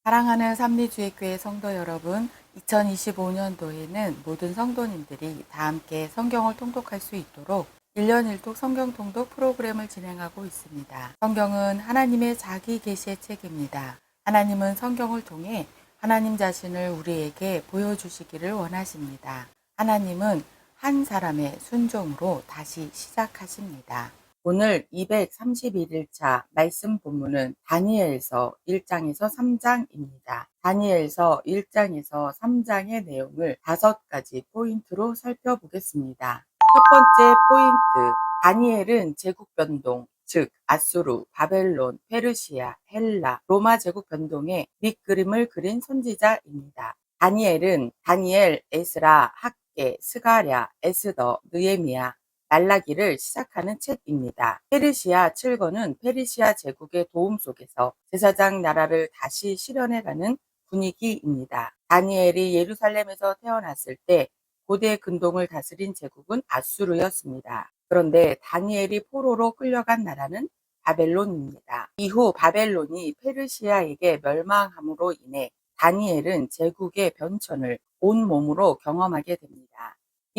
사랑하는 삼리주의교회 성도 여러분, 2025년도에는 모든 성도님들이 다 함께 성경을 통독할 수 있도록 1년 1독 성경 통독 프로그램을 진행하고 있습니다. 성경은 하나님의 자기 계시의 책입니다. 하나님은 성경을 통해 하나님 자신을 우리에게 보여주시기를 원하십니다. 하나님은 한 사람의 순종으로 다시 시작하십니다. 오늘 231일차 말씀 본문은 다니엘서 1장에서 3장입니다. 다니엘서 1장에서 3장의 내용을 5가지 포인트로 살펴보겠습니다. 첫 번째 포인트, 다니엘은 제국 변동, 즉 아수르, 바벨론, 페르시아, 헬라, 로마 제국 변동의 밑그림을 그린 선지자입니다. 다니엘은 다니엘, 에스라, 학개, 스가랴, 에스더, 느헤미야, 말라기를 시작하는 책입니다. 페르시아 7권은 페르시아 제국의 도움 속에서 제사장 나라를 다시 실현해가는 분위기입니다. 다니엘이 예루살렘에서 태어났을 때 고대 근동을 다스린 제국은 아수르였습니다. 그런데 다니엘이 포로로 끌려간 나라는 바벨론입니다. 이후 바벨론이 페르시아에게 멸망함으로 인해 다니엘은 제국의 변천을 온몸으로 경험하게 됩니다.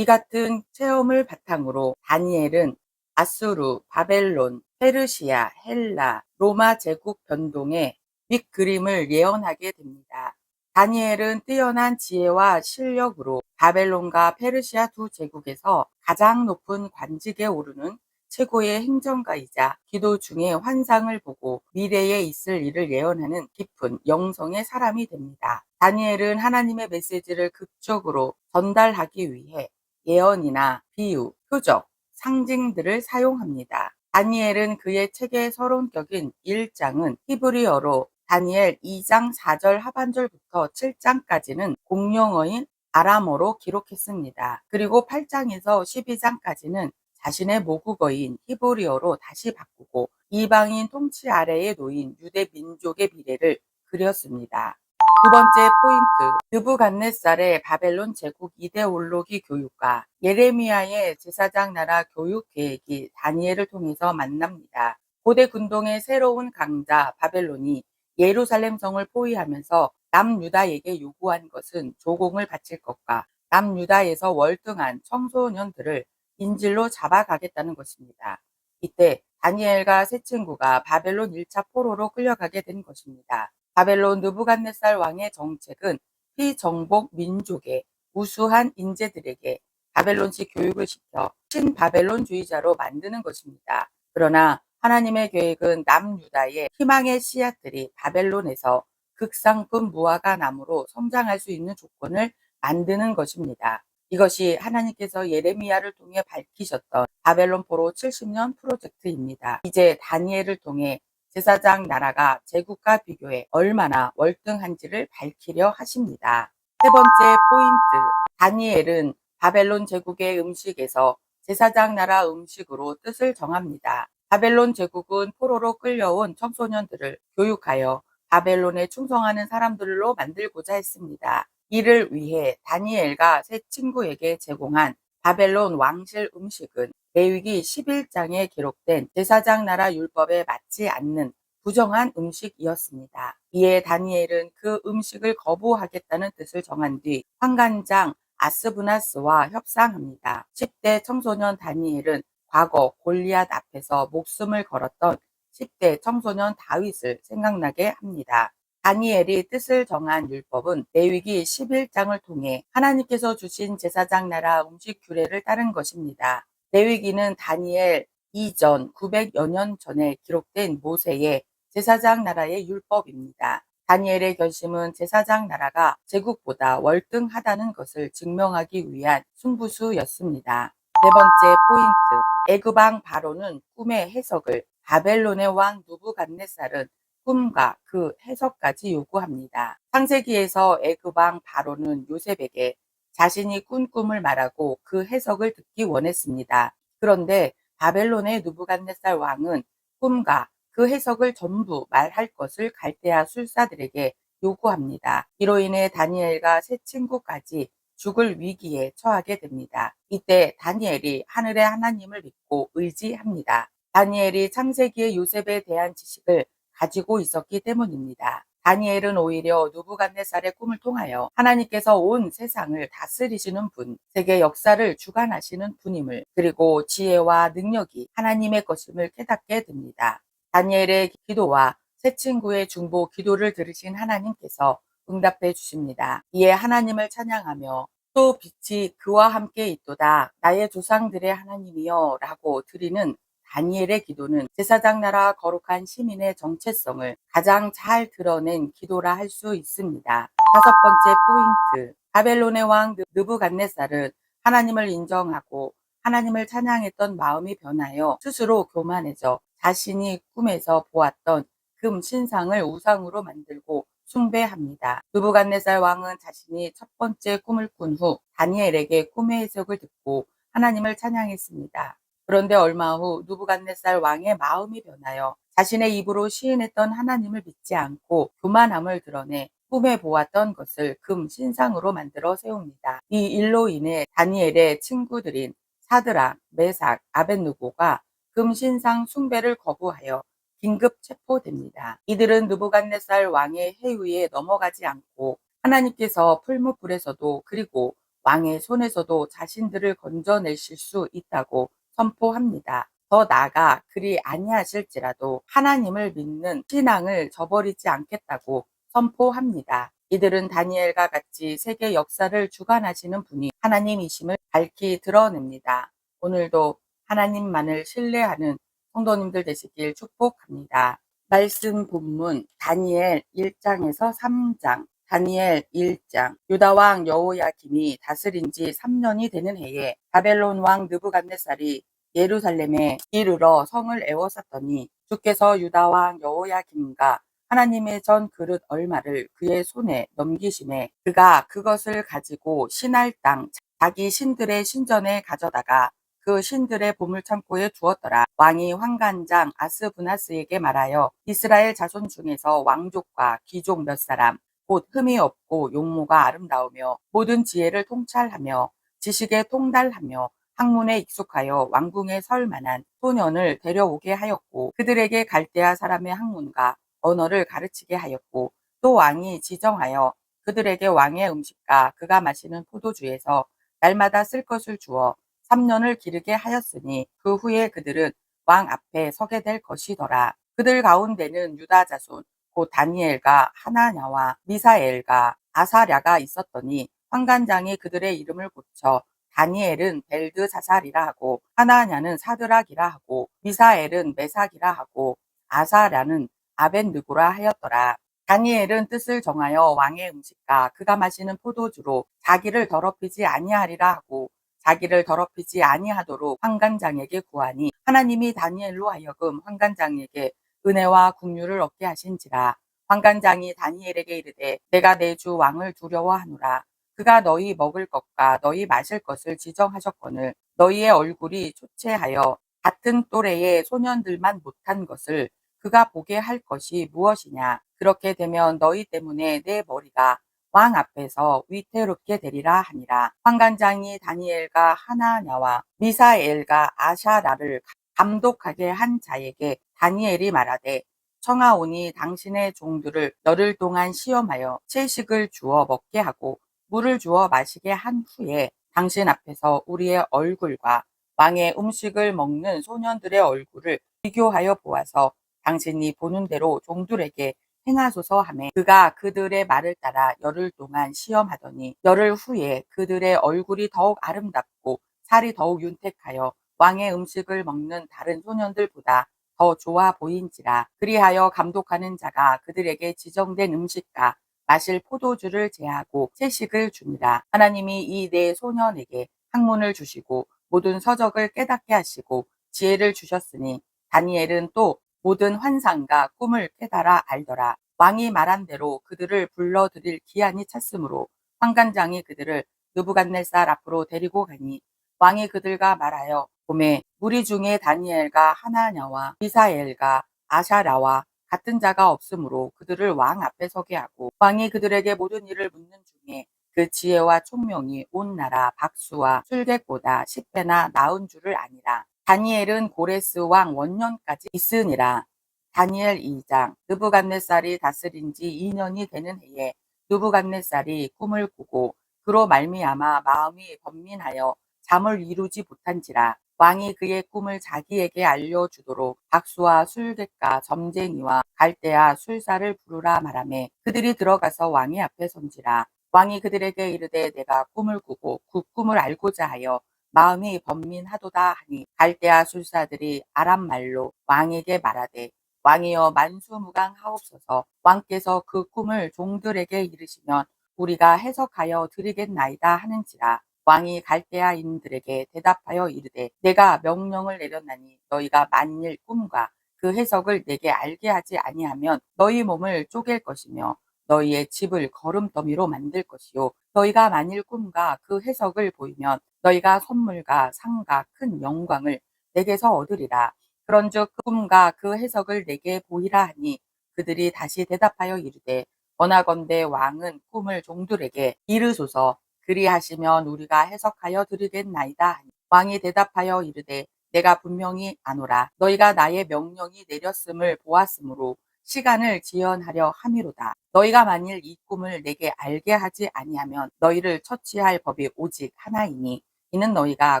이 같은 체험을 바탕으로 다니엘은 아수르, 바벨론, 페르시아, 헬라, 로마 제국 변동의 밑그림을 예언하게 됩니다. 다니엘은 뛰어난 지혜와 실력으로 바벨론과 페르시아 두 제국에서 가장 높은 관직에 오르는 최고의 행정가이자 기도 중에 환상을 보고 미래에 있을 일을 예언하는 깊은 영성의 사람이 됩니다. 다니엘은 하나님의 메시지를 극적으로 전달하기 위해 예언이나 비유, 표적, 상징들을 사용합니다. 다니엘은 그의 책의 서론격인 1장은 히브리어로 다니엘 2장 4절 하반절부터 7장까지는 공용어인 아람어로 기록했습니다. 그리고 8장에서 12장까지는 자신의 모국어인 히브리어로 다시 바꾸고 이방인 통치 아래에 놓인 유대 민족의 미래를 그렸습니다. 두 번째 포인트, 느부갓네살의 바벨론 제국 이데올로기 교육과 예레미야의 제사장 나라 교육 계획이 다니엘을 통해서 만납니다. 고대 군동의 새로운 강자 바벨론이 예루살렘 성을 포위하면서 남유다에게 요구한 것은 조공을 바칠 것과 남유다에서 월등한 청소년들을 인질로 잡아가겠다는 것입니다. 이때 다니엘과 세 친구가 바벨론 1차 포로로 끌려가게 된 것입니다. 바벨론 느부갓네살 왕의 정책은 피정복 민족의 우수한 인재들에게 바벨론식 교육을 시켜 신바벨론주의자로 만드는 것입니다. 그러나 하나님의 계획은 남유다의 희망의 씨앗들이 바벨론에서 극상품 무화과 나무로 성장할 수 있는 조건을 만드는 것입니다. 이것이 하나님께서 예레미야를 통해 밝히셨던 바벨론 포로 70년 프로젝트입니다. 이제 다니엘을 통해 제사장 나라가 제국과 비교해 얼마나 월등한지를 밝히려 하십니다. 세 번째 포인트, 다니엘은 바벨론 제국의 음식에서 제사장 나라 음식으로 뜻을 정합니다. 바벨론 제국은 포로로 끌려온 청소년들을 교육하여 바벨론에 충성하는 사람들로 만들고자 했습니다. 이를 위해 다니엘과 세 친구에게 제공한 바벨론 왕실 음식은 레위기 11장에 기록된 제사장 나라 율법에 맞지 않는 부정한 음식이었습니다. 이에 다니엘은 그 음식을 거부하겠다는 뜻을 정한 뒤 환관장 아스브나스와 협상합니다. 10대 청소년 다니엘은 과거 골리앗 앞에서 목숨을 걸었던 10대 청소년 다윗을 생각나게 합니다. 다니엘이 뜻을 정한 율법은 레위기 11장을 통해 하나님께서 주신 제사장 나라 음식 규례를 따른 것입니다. 레위기는 다니엘 이전 900여 년 전에 기록된 모세의 제사장 나라의 율법입니다. 다니엘의 결심은 제사장 나라가 제국보다 월등하다는 것을 증명하기 위한 승부수였습니다. 네 번째 포인트, 애굽왕 바로는 꿈의 해석을, 바벨론의 왕 느부갓네살은 꿈과 그 해석까지 요구합니다. 창세기에서 애굽왕 바로는 요셉에게 자신이 꾼 꿈을 말하고 그 해석을 듣기 원했습니다. 그런데 바벨론의 느부갓네살 왕은 꿈과 그 해석을 전부 말할 것을 갈대아 술사들에게 요구합니다. 이로 인해 다니엘과 세 친구까지 죽을 위기에 처하게 됩니다. 이때 다니엘이 하늘의 하나님을 믿고 의지합니다. 다니엘이 창세기의 요셉에 대한 지식을 가지고 있었기 때문입니다. 다니엘은 오히려 느부갓네살의 꿈을 통하여 하나님께서 온 세상을 다스리시는 분, 세계 역사를 주관하시는 분임을, 그리고 지혜와 능력이 하나님의 것임을 깨닫게 됩니다. 다니엘의 기도와 세 친구의 중보 기도를 들으신 하나님께서 응답해 주십니다. 이에 하나님을 찬양하며 또 빛이 그와 함께 있도다 나의 조상들의 하나님이여 라고 드리는 다니엘의 기도는 제사장 나라 거룩한 시민의 정체성을 가장 잘 드러낸 기도라 할 수 있습니다. 다섯 번째 포인트, 바벨론의 왕 느부갓네살은 하나님을 인정하고 하나님을 찬양했던 마음이 변하여 스스로 교만해져 자신이 꿈에서 보았던 금 신상을 우상으로 만들고 숭배합니다. 느부갓네살 왕은 자신이 첫 번째 꿈을 꾼 후 다니엘에게 꿈의 해석을 듣고 하나님을 찬양했습니다. 그런데 얼마 후 느부갓네살 왕의 마음이 변하여 자신의 입으로 시인했던 하나님을 믿지 않고 교만함을 드러내 꿈에 보았던 것을 금 신상으로 만들어 세웁니다. 이 일로 인해 다니엘의 친구들인 사드락, 메삭, 아벳느고가 금 신상 숭배를 거부하여 긴급 체포됩니다. 이들은 느부갓네살 왕의 해유에 넘어가지 않고 하나님께서 풀무불에서도 그리고 왕의 손에서도 자신들을 건져내실 수 있다고 선포합니다. 더 나아가 그리 아니하실지라도 하나님을 믿는 신앙을 저버리지 않겠다고 선포합니다. 이들은 다니엘과 같이 세계 역사를 주관하시는 분이 하나님이심을 밝히 드러냅니다. 오늘도 하나님만을 신뢰하는 성도님들 되시길 축복합니다. 말씀 본문 다니엘 1장에서 3장. 다니엘 1장. 유다 왕 여호야김이 다스린 지 3년이 되는 해에 바벨론 왕 느부갓네살이 예루살렘에 이르러 성을 에워쌌더니 주께서 유다 왕 여호야김과 하나님의 전 그릇 얼마를 그의 손에 넘기심에 그가 그것을 가지고 신할 땅 자기 신들의 신전에 가져다가 그 신들의 보물창고에 두었더라. 왕이 환관장 아스부나스에게 말하여 이스라엘 자손 중에서 왕족과 귀족 몇 사람 곧 흠이 없고 용모가 아름다우며 모든 지혜를 통찰하며 지식에 통달하며 학문에 익숙하여 왕궁에 설 만한 소년을 데려오게 하였고 그들에게 갈대아 사람의 학문과 언어를 가르치게 하였고 또 왕이 지정하여 그들에게 왕의 음식과 그가 마시는 포도주에서 날마다 쓸 것을 주어 3년을 기르게 하였으니 그 후에 그들은 왕 앞에 서게 될 것이더라. 그들 가운데는 유다 자손 곧 다니엘과 하나냐와 미사엘과 아사랴가 있었더니 환관장이 그들의 이름을 고쳐 다니엘은 벨드사살이라 하고 하나냐는 사드락이라 하고 미사엘은 메삭이라 하고 아사랴는 아벳느고라 하였더라. 다니엘은 뜻을 정하여 왕의 음식과 그가 마시는 포도주로 자기를 더럽히지 아니하리라 하고 자기를 더럽히지 아니하도록 환관장에게 구하니 하나님이 다니엘로 하여금 환관장에게 은혜와 국류를 얻게 하신지라. 환관장이 다니엘에게 이르되 내가 내 주 왕을 두려워하노라. 그가 너희 먹을 것과 너희 마실 것을 지정하셨거늘 너희의 얼굴이 초췌하여 같은 또래의 소년들만 못한 것을 그가 보게 할 것이 무엇이냐. 그렇게 되면 너희 때문에 내 머리가 왕 앞에서 위태롭게 되리라 하니라. 환관장이 다니엘과 하나냐와 미사엘과 아샤라를 감독하게 한 자에게 다니엘이 말하되 청하오니 당신의 종들을 열흘 동안 시험하여 채식을 주어 먹게 하고 물을 주어 마시게 한 후에 당신 앞에서 우리의 얼굴과 왕의 음식을 먹는 소년들의 얼굴을 비교하여 보아서 당신이 보는 대로 종들에게 행하소서 하매 그가 그들의 말을 따라 열흘 동안 시험하더니 열흘 후에 그들의 얼굴이 더욱 아름답고 살이 더욱 윤택하여 왕의 음식을 먹는 다른 소년들보다 더 좋아 보인지라. 그리하여 감독하는 자가 그들에게 지정된 음식과 마실 포도주를 제하고 채식을 주니라. 하나님이 이 네 소년에게 학문을 주시고 모든 서적을 깨닫게 하시고 지혜를 주셨으니 다니엘은 또 모든 환상과 꿈을 깨달아 알더라. 왕이 말한 대로 그들을 불러들일 기한이 찼으므로 환관장이 그들을 느부갓네살 앞으로 데리고 가니 왕이 그들과 말하여 봄에 무리 중에 다니엘과 하나냐와 미사엘과 아샤라와 같은 자가 없으므로 그들을 왕 앞에 서게 하고 왕이 그들에게 모든 일을 묻는 중에 그 지혜와 총명이 온 나라 박수와 술객보다 10배나 나은 줄을 아니라. 다니엘은 고레스 왕 원년까지 있으니라. 다니엘 2장. 느부갓네살이 다스린 지 2년이 되는 해에 느부갓네살이 꿈을 꾸고 그로 말미암아 마음이 번민하여 잠을 이루지 못한지라. 왕이 그의 꿈을 자기에게 알려주도록 박수와 술객과 점쟁이와 갈대아 술사를 부르라 말하매 그들이 들어가서 왕의 앞에 선지라. 왕이 그들에게 이르되 내가 꿈을 꾸고 그 꿈을 알고자 하여 마음이 번민하도다 하니 갈대아 술사들이 아람 말로 왕에게 말하되 왕이여 만수무강하옵소서. 왕께서 그 꿈을 종들에게 이르시면 우리가 해석하여 드리겠나이다 하는지라. 왕이 갈대아인들에게 대답하여 이르되 내가 명령을 내렸나니 너희가 만일 꿈과 그 해석을 내게 알게 하지 아니하면 너희 몸을 쪼갤 것이며 너희의 집을 거름더미로 만들 것이요 너희가 만일 꿈과 그 해석을 보이면 너희가 선물과 상과 큰 영광을 내게서 얻으리라. 그런즉 그 꿈과 그 해석을 내게 보이라 하니 그들이 다시 대답하여 이르되 원하건대 왕은 꿈을 종들에게 이르소서. 그리하시면 우리가 해석하여 드리겠나이다 하니 왕이 대답하여 이르되 내가 분명히 아노라. 너희가 나의 명령이 내렸음을 보았으므로 시간을 지연하려 함이로다. 너희가 만일 이 꿈을 내게 알게 하지 아니하면 너희를 처치할 법이 오직 하나이니 이는 너희가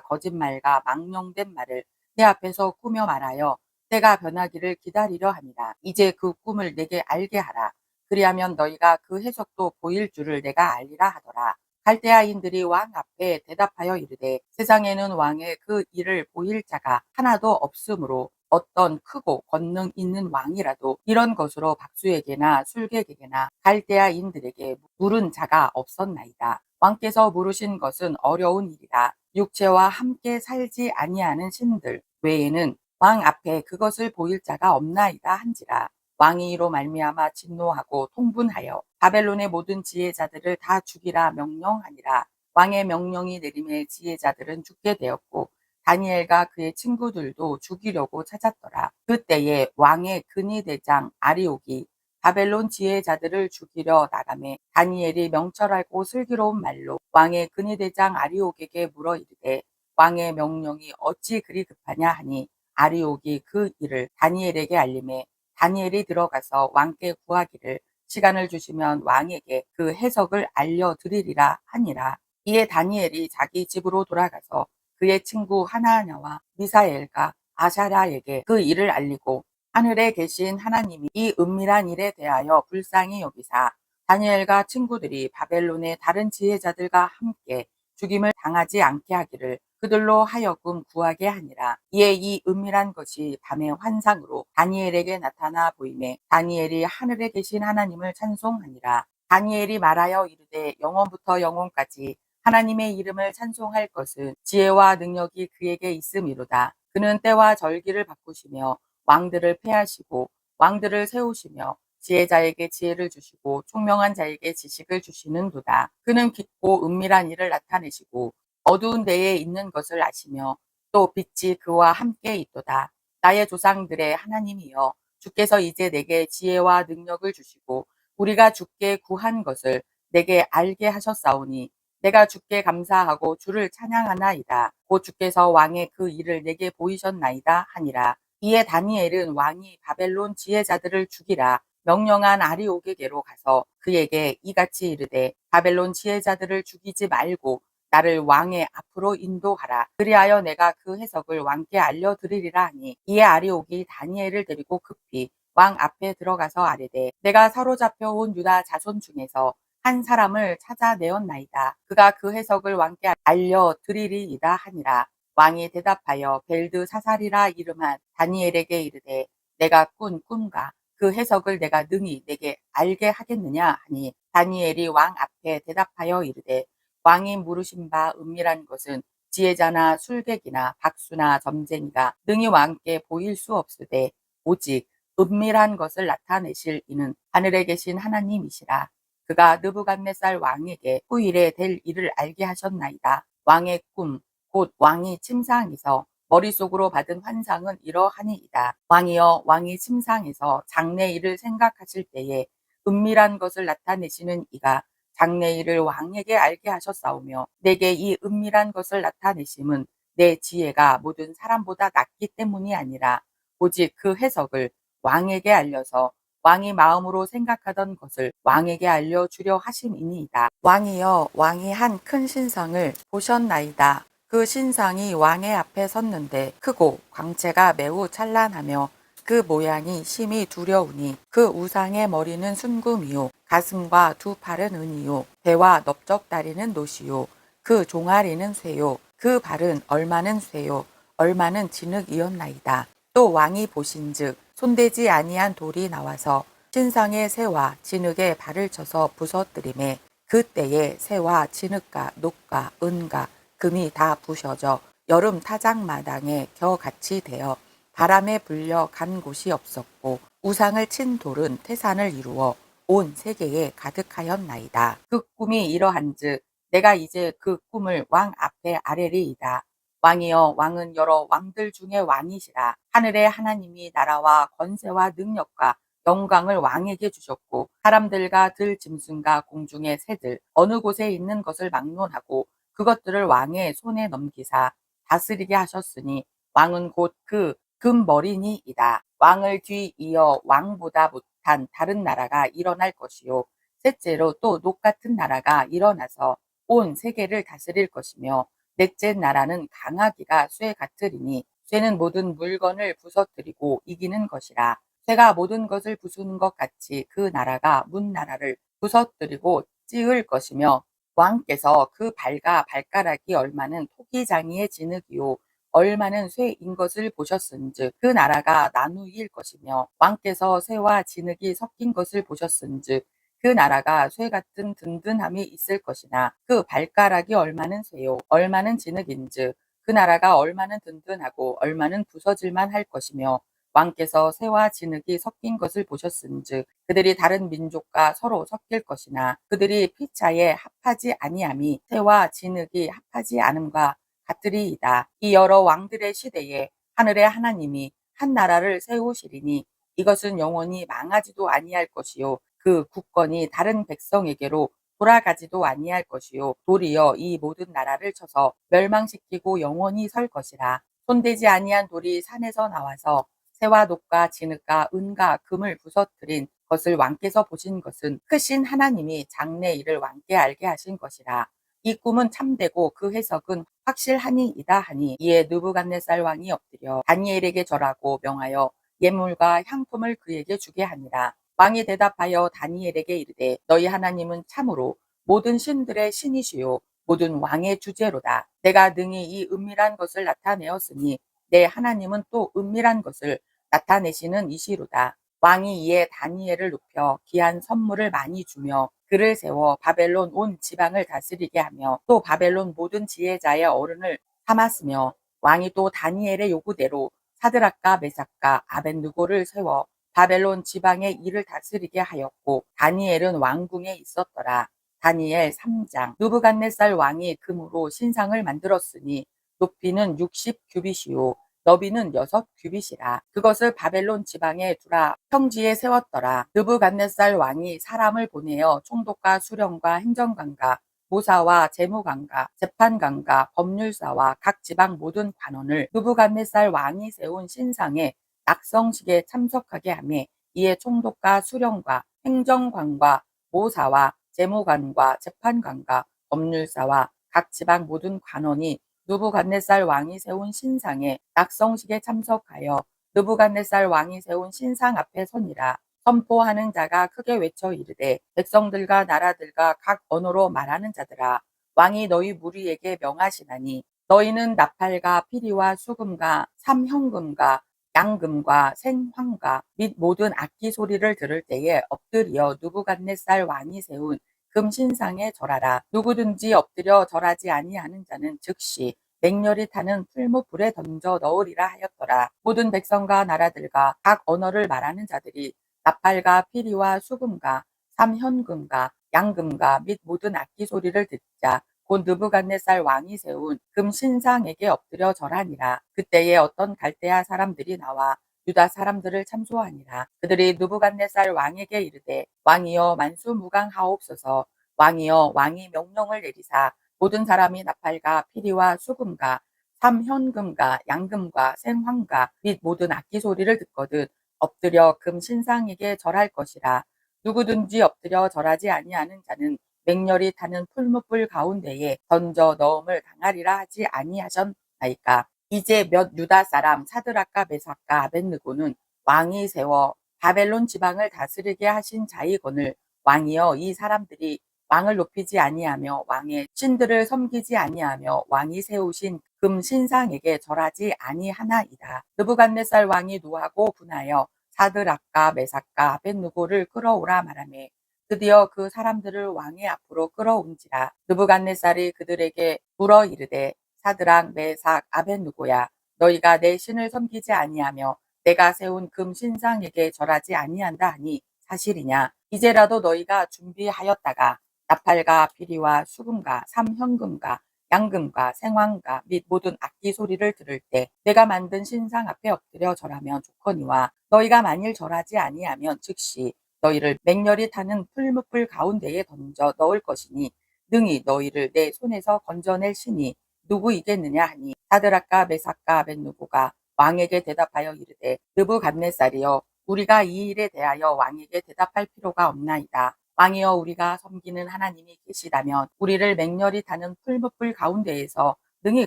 거짓말과 망령된 말을 내 앞에서 꾸며 말하여 때가 변하기를 기다리려 함이라. 이제 그 꿈을 내게 알게 하라. 그리하면 너희가 그 해석도 보일 줄을 내가 알리라 하더라. 갈대아인들이 왕 앞에 대답하여 이르되 세상에는 왕의 그 일을 보일 자가 하나도 없으므로 어떤 크고 권능 있는 왕이라도 이런 것으로 박수에게나 술객에게나 갈대아인들에게 물은 자가 없었나이다. 왕께서 물으신 것은 어려운 일이라. 육체와 함께 살지 아니하는 신들 외에는 왕 앞에 그것을 보일 자가 없나이다 한지라. 왕이 이로 말미암아 진노하고 통분하여 바벨론의 모든 지혜자들을 다 죽이라 명령하니라. 왕의 명령이 내림에 지혜자들은 죽게 되었고 다니엘과 그의 친구들도 죽이려고 찾았더라. 그때에 왕의 근위대장 아리옥이 바벨론 지혜자들을 죽이려 나가매 다니엘이 명철하고 슬기로운 말로 왕의 근위대장 아리옥에게 물어 이르되 왕의 명령이 어찌 그리 급하냐 하니 아리옥이 그 일을 다니엘에게 알림해 다니엘이 들어가서 왕께 구하기를 시간을 주시면 왕에게 그 해석을 알려드리리라 하니라. 이에 다니엘이 자기 집으로 돌아가서 그의 친구 하나냐와 미사엘과 아샤랴에게 그 일을 알리고 하늘에 계신 하나님이 이 은밀한 일에 대하여 불쌍히 여기사 다니엘과 친구들이 바벨론의 다른 지혜자들과 함께 죽임을 당하지 않게 하기를 그들로 하여금 구하게 하니라. 이에 이 은밀한 것이 밤의 환상으로 다니엘에게 나타나 보이매 다니엘이 하늘에 계신 하나님을 찬송하니라. 다니엘이 말하여 이르되 영원부터 영원까지 하나님의 이름을 찬송할 것은 지혜와 능력이 그에게 있음이로다. 그는 때와 절기를 바꾸시며 왕들을 패하시고 왕들을 세우시며 지혜자에게 지혜를 주시고 총명한 자에게 지식을 주시는도다. 그는 깊고 은밀한 일을 나타내시고 어두운 데에 있는 것을 아시며 또 빛이 그와 함께 있도다. 나의 조상들의 하나님이여 주께서 이제 내게 지혜와 능력을 주시고 우리가 주께 구한 것을 내게 알게 하셨사오니 내가 주께 감사하고 주를 찬양하나이다. 곧 주께서 왕의 그 일을 내게 보이셨나이다 하니라. 이에 다니엘은 왕이 바벨론 지혜자들을 죽이라 명령한 아리옥에게로 가서 그에게 이같이 이르되 바벨론 지혜자들을 죽이지 말고 나를 왕의 앞으로 인도하라. 그리하여 내가 그 해석을 왕께 알려드리리라 하니 이에 아리옥이 다니엘을 데리고 급히 왕 앞에 들어가서 아뢰되 내가 사로잡혀 온 유다 자손 중에서 한 사람을 찾아내었나이다. 그가 그 해석을 왕께 알려드리리이다 하니라. 왕이 대답하여 벨드사살이라 이름한 다니엘에게 이르되 내가 꾼 꿈과 그 해석을 내가 능히 내게 알게 하겠느냐 하니 다니엘이 왕 앞에 대답하여 이르되 왕이 물으신 바 은밀한 것은 지혜자나 술객이나 박수나 점쟁이가 능히 왕께 보일 수 없으되 오직 은밀한 것을 나타내실 이는 하늘에 계신 하나님이시라. 그가 느부갓네살 왕에게 후일에 될 일을 알게 하셨나이다. 왕의 꿈, 곧 왕이 침상에서 머릿속으로 받은 환상은 이러하니이다. 왕이여 왕이 침상에서 장래일을 생각하실 때에 은밀한 것을 나타내시는 이가 장래일을 왕에게 알게 하셨사오며 내게 이 은밀한 것을 나타내심은 내 지혜가 모든 사람보다 낫기 때문이 아니라 오직 그 해석을 왕에게 알려서 왕이 마음으로 생각하던 것을 왕에게 알려주려 하심이니이다. 왕이여, 왕이 한 큰 신상을 보셨나이다. 그 신상이 왕의 앞에 섰는데 크고 광채가 매우 찬란하며 그 모양이 심히 두려우니 그 우상의 머리는 순금이요 가슴과 두 팔은 은이요 배와 넓적다리는 노시요 그 종아리는 쇠요 그 발은 얼마는 쇠요 얼마는 진흙이었나이다. 또 왕이 보신즉 손대지 아니한 돌이 나와서 신상의 새와 진흙에 발을 쳐서 부서뜨리매 그때에 새와 진흙과 녹과 은과 금이 다 부셔져 여름 타작마당에 겨같이 되어 바람에 불려 간 곳이 없었고 우상을 친 돌은 태산을 이루어 온 세계에 가득하였나이다. 그 꿈이 이러한즉 내가 이제 그 꿈을 왕 앞에 아뢰리이다. 왕이여, 왕은 여러 왕들 중에 왕이시라. 하늘의 하나님이 나라와 권세와 능력과 영광을 왕에게 주셨고 사람들과 들짐승과 공중의 새들 어느 곳에 있는 것을 막론하고 그것들을 왕의 손에 넘기사 다스리게 하셨으니 왕은 곧 그 금머리니이다. 왕을 뒤이어 왕보다 못한 다른 나라가 일어날 것이요 셋째로 또 녹 같은 나라가 일어나서 온 세계를 다스릴 것이며 넷째 나라는 강하기가 쇠 같으리니 쇠는 모든 물건을 부서뜨리고 이기는 것이라. 쇠가 모든 것을 부수는 것 같이 그 나라가 문 나라를 부서뜨리고 찌을 것이며 왕께서 그 발과 발가락이 얼마는 토기장이의 진흙이요 얼마는 쇠인 것을 보셨은즉 그 나라가 나누일 것이며 왕께서 쇠와 진흙이 섞인 것을 보셨은즉 그 나라가 쇠 같은 든든함이 있을 것이나 그 발가락이 얼마는 쇠요 얼마는 진흙인즉 그 나라가 얼마는 든든하고 얼마는 부서질만 할 것이며 왕께서 쇠와 진흙이 섞인 것을 보셨은즉 그들이 다른 민족과 서로 섞일 것이나 그들이 피차에 합하지 아니함이 쇠와 진흙이 합하지 않음과 같으리이다. 이 여러 왕들의 시대에 하늘의 하나님이 한 나라를 세우시리니 이것은 영원히 망하지도 아니할 것이요 그 국권이 다른 백성에게로 돌아가지도 아니할 것이요 도리어 이 모든 나라를 쳐서 멸망시키고 영원히 설 것이라. 손대지 아니한 돌이 산에서 나와서 새와 녹과 진흙과 은과 금을 부서뜨린 것을 왕께서 보신 것은 크신 하나님이 장래 일을 왕께 알게 하신 것이라. 이 꿈은 참되고 그 해석은 확실하니이다 하니 이에 느부갓네살 왕이 엎드려 다니엘에게 절하고 명하여 예물과 향품을 그에게 주게 하니라. 왕이 대답하여 다니엘에게 이르되 너희 하나님은 참으로 모든 신들의 신이시요 모든 왕의 주제로다. 내가 능히 이 은밀한 것을 나타내었으니 내 하나님은 또 은밀한 것을 나타내시는 이시로다. 왕이 이에 다니엘을 높여 귀한 선물을 많이 주며 그를 세워 바벨론 온 지방을 다스리게 하며 또 바벨론 모든 지혜자의 어른을 삼았으며 왕이 또 다니엘의 요구대로 사드락과 메삭과 아벳느고를 세워 바벨론 지방의 일을 다스리게 하였고 다니엘은 왕궁에 있었더라. 다니엘 3장. 느부갓네살 왕이 금으로 신상을 만들었으니 높이는 60규빗이요 너비는 6규빗이라. 그것을 바벨론 지방에 두라 평지에 세웠더라. 느부갓네살 왕이 사람을 보내어 총독과 수령과 행정관과 모사와 재무관과 재판관과 법률사와 각 지방 모든 관원을 느부갓네살 왕이 세운 신상에 낙성식에 참석하게 하며 이에 총독과 수령과 행정관과 모사와 재무관과 재판관과 법률사와 각 지방 모든 관원이 느부갓네살 왕이 세운 신상에 낙성식에 참석하여 느부갓네살 왕이 세운 신상 앞에 서니라. 선포하는 자가 크게 외쳐 이르되 백성들과 나라들과 각 언어로 말하는 자들아 왕이 너희 무리에게 명하시나니 너희는 나팔과 피리와 수금과 삼현금과 양금과 생황과 및 모든 악기 소리를 들을 때에 엎드려 느부갓네살 왕이 세운 금신상에 절하라. 누구든지 엎드려 절하지 아니하는 자는 즉시 맹렬히 타는 풀무불에 던져 넣으리라 하였더라. 모든 백성과 나라들과 각 언어를 말하는 자들이 나팔과 피리와 수금과 삼현금과 양금과 및 모든 악기 소리를 듣자 곧 느부갓네살 왕이 세운 금신상에게 엎드려 절하니라. 그때에 어떤 갈대아 사람들이 나와 유다 사람들을 참소하니라. 그들이 느부갓네살 왕에게 이르되 왕이여 만수무강하옵소서. 왕이여 왕이 명령을 내리사 모든 사람이 나팔과 피리와 수금과 삼현금과 양금과 생황과 및 모든 악기 소리를 듣거든 엎드려 금 신상에게 절할 것이라. 누구든지 엎드려 절하지 아니하는 자는 맹렬히 타는 풀무불 가운데에 던져 넣음을 당하리라 하지 아니하셨나이까. 이제 몇 유다 사람 사드락과 메삭과 아벳느고는 왕이 세워 바벨론 지방을 다스리게 하신 자이거늘 왕이여, 이 사람들이 왕을 높이지 아니하며 왕의 신들을 섬기지 아니하며 왕이 세우신 금 신상에게 절하지 아니하나이다. 느부갓네살 왕이 노하고 분하여 사드락과 메삭과 아벳느고를 끌어오라 말하매 드디어 그 사람들을 왕의 앞으로 끌어온지라. 느부갓네살이 그들에게 물어 이르되 사드락 메삭 아벳느고야, 너희가 내 신을 섬기지 아니하며 내가 세운 금 신상에게 절하지 아니한다 하니 사실이냐? 이제라도 너희가 준비하였다가 나팔과 피리와 수금과 삼현금과 양금과 생황과 및 모든 악기 소리를 들을 때 내가 만든 신상 앞에 엎드려 절하면 좋거니와, 너희가 만일 절하지 아니하면 즉시 너희를 맹렬히 타는 풀무불 가운데에 던져 넣을 것이니 능히 너희를 내 손에서 건져낼 신이 누구이겠느냐 하니 사드락과 메삭과 아벳느고가 왕에게 대답하여 이르되 느부갓네살이여, 우리가 이 일에 대하여 왕에게 대답할 필요가 없나이다. 왕이여, 우리가 섬기는 하나님이 계시다면 우리를 맹렬히 타는 풀무불 가운데에서 능히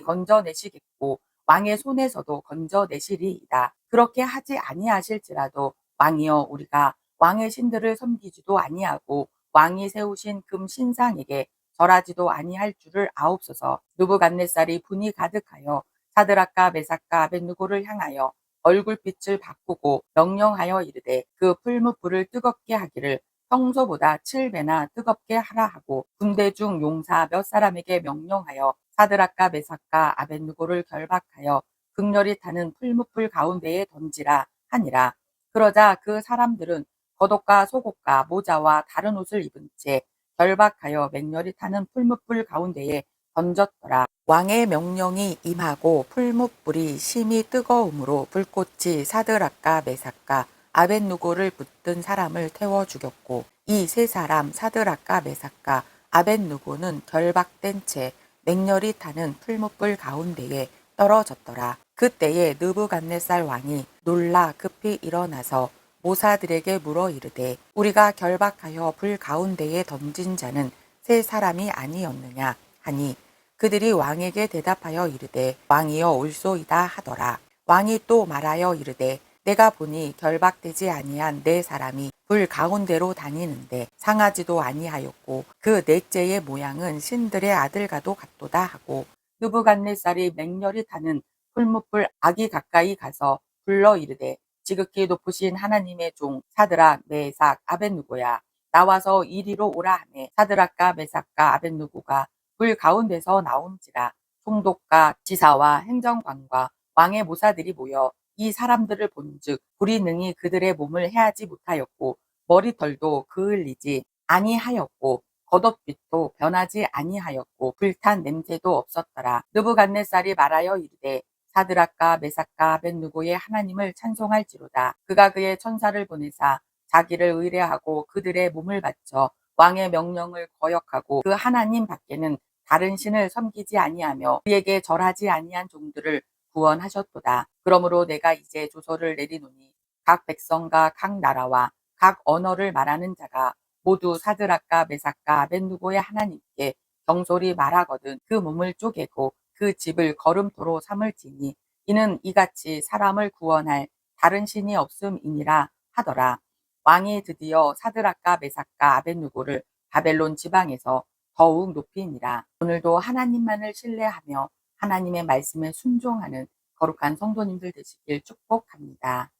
건져내시겠고 왕의 손에서도 건져내시리이다. 그렇게 하지 아니하실지라도 왕이여, 우리가 왕의 신들을 섬기지도 아니하고 왕이 세우신 금 신상에게 절하지도 아니할 줄을 아옵소서. 느부갓네살이 분이 가득하여 사드락과 메삭과 아벳느고를 향하여 얼굴빛을 바꾸고 명령하여 이르되 그 풀무불을 뜨겁게 하기를 평소보다 7배나 뜨겁게 하라 하고 군대 중 용사 몇 사람에게 명령하여 사드락과 메삭과 아벳느고를 결박하여 극렬히 타는 풀무불 가운데에 던지라 하니라. 그러자 그 사람들은 겉옷과 속옷과 모자와 다른 옷을 입은 채 결박하여 맹렬히 타는 풀무불 가운데에 던졌더라. 왕의 명령이 임하고 풀무불이 심히 뜨거움으로 불꽃이 사드락과 메삭과 아벳느고를 붙든 사람을 태워 죽였고 이 세 사람 사드락과 메삭과 아벳느고는 결박된 채 맹렬히 타는 풀무불 가운데에 떨어졌더라. 그때에 느부갓네살 왕이 놀라 급히 일어나서 모사들에게 물어 이르되 우리가 결박하여 불 가운데에 던진 자는 세 사람이 아니었느냐 하니 그들이 왕에게 대답하여 이르되 왕이여, 올소이다 하더라. 왕이 또 말하여 이르되 내가 보니 결박되지 아니한 네 사람이 불 가운데로 다니는데 상하지도 아니하였고 그 넷째의 모양은 신들의 아들과도 같도다 하고 느부갓네살이 맹렬히 타는 풀무불 아기 가까이 가서 불러 이르되 지극히 높으신 하나님의 종 사드락 메삭 아벳느고야, 나와서 이리로 오라 하매 사드락과 메삭과 아벳느고가 불 가운데서 나온지라. 총독과 지사와 행정관과 왕의 모사들이 모여 이 사람들을 본즉 불이 능히 그들의 몸을 해하지 못하였고 머리털도 그을리지 아니하였고 겉옷빛도 변하지 아니하였고 불탄 냄새도 없었더라. 느부갓네살이 말하여 이르되 사드락과 메삭과 아벳느고의 하나님을 찬송할지로다. 그가 그의 천사를 보내사 자기를 의뢰하고 그들의 몸을 바쳐 왕의 명령을 거역하고 그 하나님 밖에는 다른 신을 섬기지 아니하며 그에게 절하지 아니한 종들을 구원하셨도다. 그러므로 내가 이제 조서를 내리노니 각 백성과 각 나라와 각 언어를 말하는 자가 모두 사드락과 메삭과 아벳느고의 하나님께 경솔히 말하거든 그 몸을 쪼개고 그 집을 거름토로 삼을지니 이는 이같이 사람을 구원할 다른 신이 없음이니라 하더라. 왕이 드디어 사드락과 메삭과 아벳느고를 바벨론 지방에서 더욱 높이니라. 오늘도 하나님만을 신뢰하며 하나님의 말씀에 순종하는 거룩한 성도님들 되시길 축복합니다.